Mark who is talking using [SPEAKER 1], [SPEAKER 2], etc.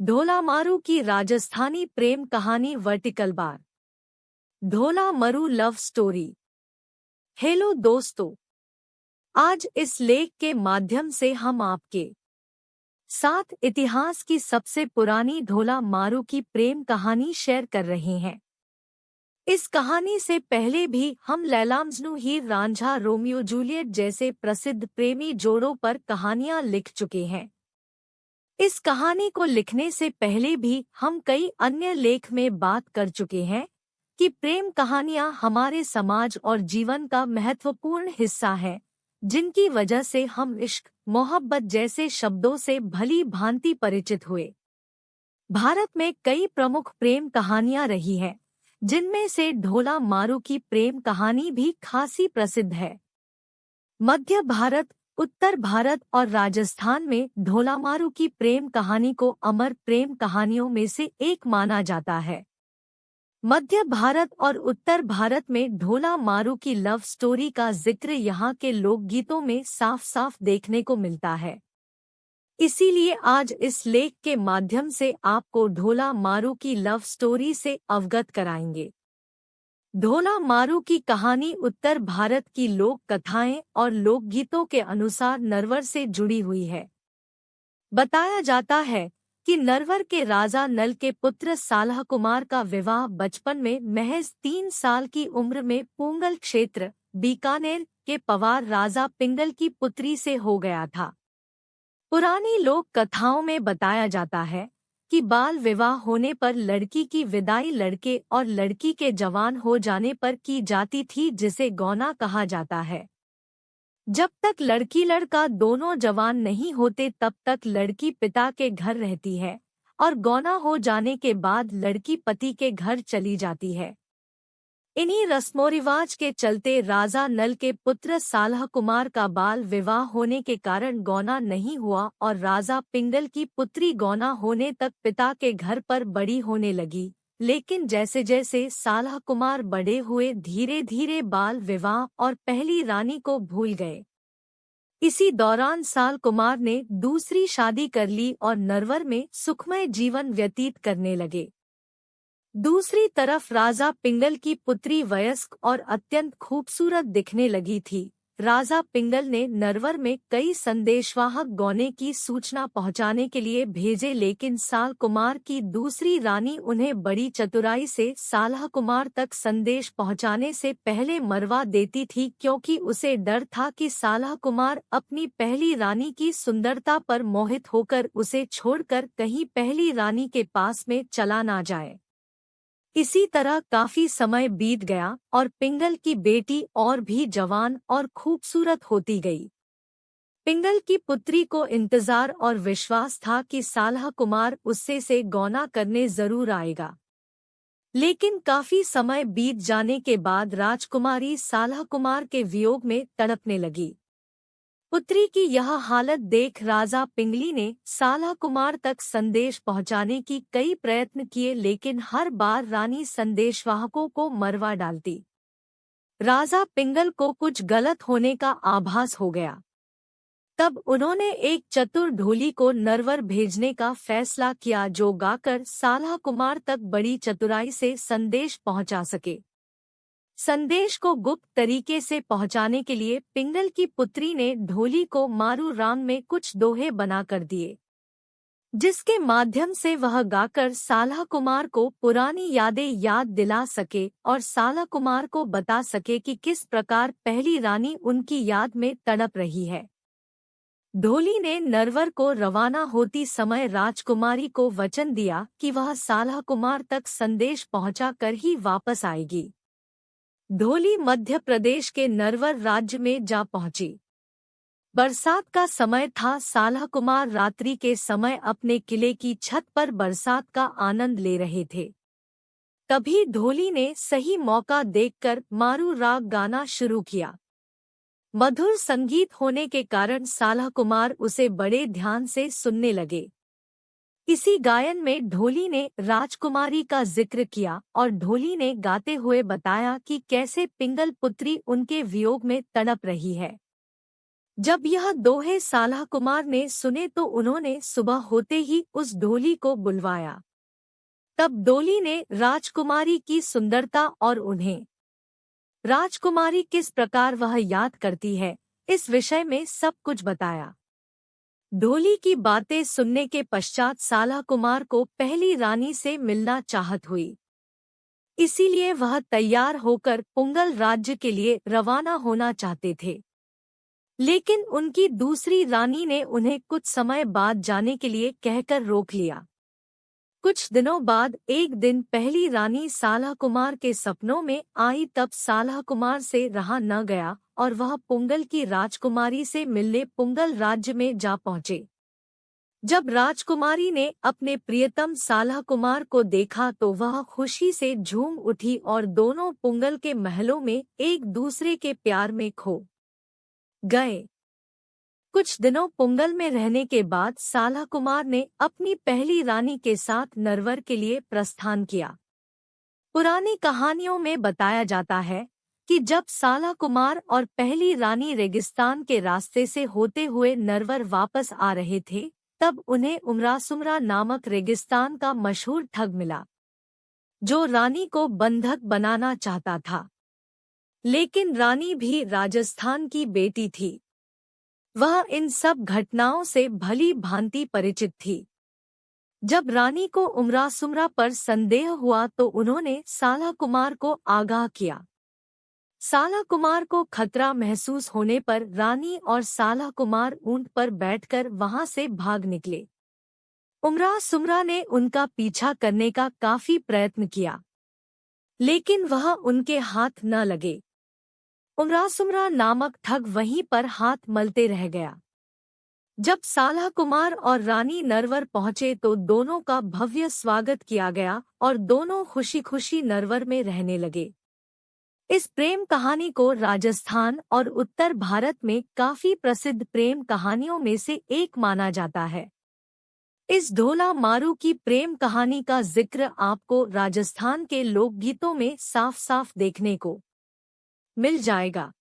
[SPEAKER 1] ढोला मारू की राजस्थानी प्रेम कहानी वर्टिकल बार। ढोला मरू लव स्टोरी। हेलो दोस्तों, आज इस लेख के माध्यम से हम आपके साथ इतिहास की सबसे पुरानी ढोला मारू की प्रेम कहानी शेयर कर रहे हैं। इस कहानी से पहले भी हम लैला मजनू हीर रांझा रोमियो जूलियट जैसे प्रसिद्ध प्रेमी जोड़ों पर कहानियां लिख चुके हैं। इस कहानी को लिखने से पहले भी हम कई अन्य लेख में बात कर चुके हैं कि प्रेम कहानियां हमारे समाज और जीवन का महत्वपूर्ण हिस्सा है, जिनकी वजह से हम इश्क, मोहब्बत जैसे शब्दों से भली भांति परिचित हुए। भारत में कई प्रमुख प्रेम कहानियां रही हैं, जिनमें से ढोला मारू की प्रेम कहानी भी खासी प्रसिद्ध है। मध्य भारत, उत्तर भारत और राजस्थान में ढोला मारू की प्रेम कहानी को अमर प्रेम कहानियों में से एक माना जाता है। मध्य भारत और उत्तर भारत में ढोला मारू की लव स्टोरी का जिक्र यहाँ के लोकगीतों में साफ साफ देखने को मिलता है। इसीलिए आज इस लेख के माध्यम से आपको ढोला मारू की लव स्टोरी से अवगत कराएंगे। ढोला मारू की कहानी उत्तर भारत की लोक कथाएं और लोकगीतों के अनुसार नरवर से जुड़ी हुई है। बताया जाता है कि नरवर के राजा नल के पुत्र सालह कुमार का विवाह बचपन में महज 3 साल की उम्र में पूंगल क्षेत्र, बीकानेर के पवार राजा पिंगल की पुत्री से हो गया था। पुरानी लोक कथाओं में बताया जाता है कि बाल विवाह होने पर लड़की की विदाई लड़के और लड़की के जवान हो जाने पर की जाती थी, जिसे गौना कहा जाता है। जब तक लड़की लड़का दोनों जवान नहीं होते तब तक लड़की पिता के घर रहती है और गौना हो जाने के बाद लड़की पति के घर चली जाती है। इन्हीं रस्मों-रिवाज के चलते राजा नल के पुत्र सालह कुमार का बाल विवाह होने के कारण गौना नहीं हुआ और राजा पिंगल की पुत्री गौना होने तक पिता के घर पर बड़ी होने लगी। लेकिन जैसे जैसे सालह कुमार बड़े हुए धीरे धीरे बाल विवाह और पहली रानी को भूल गए। इसी दौरान साल कुमार ने दूसरी शादी कर ली और नरवर में सुखमय जीवन व्यतीत करने लगे। दूसरी तरफ राजा पिंगल की पुत्री वयस्क और अत्यंत खूबसूरत दिखने लगी थी। राजा पिंगल ने नरवर में कई संदेशवाहक गौने की सूचना पहुंचाने के लिए भेजे, लेकिन साल कुमार की दूसरी रानी उन्हें बड़ी चतुराई से सालह कुमार तक संदेश पहुंचाने से पहले मरवा देती थी, क्योंकि उसे डर था कि सालह कुमार अपनी पहली रानी की सुंदरता पर मोहित होकर उसे छोड़कर कहीं पहली रानी के पास में चला ना जाए। इसी तरह काफी समय बीत गया और पिंगल की बेटी और भी जवान और खूबसूरत होती गई। पिंगल की पुत्री को इंतजार और विश्वास था कि सालह कुमार उससे से गौना करने जरूर आएगा। लेकिन काफी समय बीत जाने के बाद राजकुमारी सालह कुमार के वियोग में तड़पने लगी। पुत्री की यह हालत देख राजा पिंगली ने सालह कुमार तक संदेश पहुंचाने की कई प्रयत्न किए, लेकिन हर बार रानी संदेशवाहकों को मरवा डालती। राजा पिंगल को कुछ गलत होने का आभास हो गया। तब उन्होंने एक चतुर ढोली को नरवर भेजने का फैसला किया, जो गाकर सालह कुमार तक बड़ी चतुराई से संदेश पहुंचा सके। संदेश को गुप्त तरीके से पहुंचाने के लिए पिंगल की पुत्री ने ढोली को मारू राग में कुछ दोहे बना कर दिए, जिसके माध्यम से वह गाकर सालह कुमार को पुरानी यादें याद दिला सके और सालह कुमार को बता सके कि किस प्रकार पहली रानी उनकी याद में तड़प रही है। ढोली ने नरवर को रवाना होती समय राजकुमारी को वचन दिया कि वह सालह कुमार तक संदेश पहुंचा कर ही वापस आएगी। ढोली मध्य प्रदेश के नरवर राज्य में जा पहुंची। बरसात का समय था। सालह कुमार रात्रि के समय अपने किले की छत पर बरसात का आनंद ले रहे थे। तभी ढोली ने सही मौका देखकर मारू राग गाना शुरू किया। मधुर संगीत होने के कारण सालह कुमार उसे बड़े ध्यान से सुनने लगे। इसी गायन में ढोली ने राजकुमारी का जिक्र किया और ढोली ने गाते हुए बताया कि कैसे पिंगल पुत्री उनके वियोग में तड़प रही है। जब यह दोहे साला कुमार ने सुने तो उन्होंने सुबह होते ही उस ढोली को बुलवाया। तब डोली ने राजकुमारी की सुंदरता और उन्हें राजकुमारी किस प्रकार वह याद करती है, इस विषय में सब कुछ बताया। ढोली की बातें सुनने के पश्चात साला कुमार को पहली रानी से मिलना चाहत हुई। इसीलिए वह तैयार होकर पुंगल राज्य के लिए रवाना होना चाहते थे। लेकिन उनकी दूसरी रानी ने उन्हें कुछ समय बाद जाने के लिए कहकर रोक लिया। कुछ दिनों बाद एक दिन पहली रानी साला कुमार के सपनों में आई। तब साला कुमार से रहा न गया और वह पुंगल की राजकुमारी से मिलने पुंगल राज्य में जा पहुंचे। जब राजकुमारी ने अपने प्रियतम साला कुमार को देखा तो वह खुशी से झूम उठी और दोनों पुंगल के महलों में एक दूसरे के प्यार में खो गए। कुछ दिनों पुंगल में रहने के बाद साला कुमार ने अपनी पहली रानी के साथ नरवर के लिए प्रस्थान किया। पुरानी कहानियों में बताया जाता है कि जब साला कुमार और पहली रानी रेगिस्तान के रास्ते से होते हुए नरवर वापस आ रहे थे, तब उन्हें उमरासुमरा नामक रेगिस्तान का मशहूर ठग मिला, जो रानी को बंधक बनाना चाहता था। लेकिन रानी भी राजस्थान की बेटी थी। वह इन सब घटनाओं से भली भांति परिचित थी। जब रानी को उमरासुमरा पर संदेह हुआ तो उन्होंने साला कुमार को आगाह किया। साला कुमार को खतरा महसूस होने पर रानी और साला कुमार ऊंट पर बैठकर वहां से भाग निकले। उमरासुमरा ने उनका पीछा करने का काफी प्रयत्न किया, लेकिन वह उनके हाथ न लगे। उमरासुमरा नामक ठग वहीं पर हाथ मलते रह गया। जब साला कुमार और रानी नरवर पहुंचे तो दोनों का भव्य स्वागत किया गया और दोनों खुशी खुशी नरवर में रहने लगे। इस प्रेम कहानी को राजस्थान और उत्तर भारत में काफी प्रसिद्ध प्रेम कहानियों में से एक माना जाता है। इस ढोला मारू की प्रेम कहानी का जिक्र आपको राजस्थान के लोकगीतों में साफ साफ देखने को मिल जाएगा।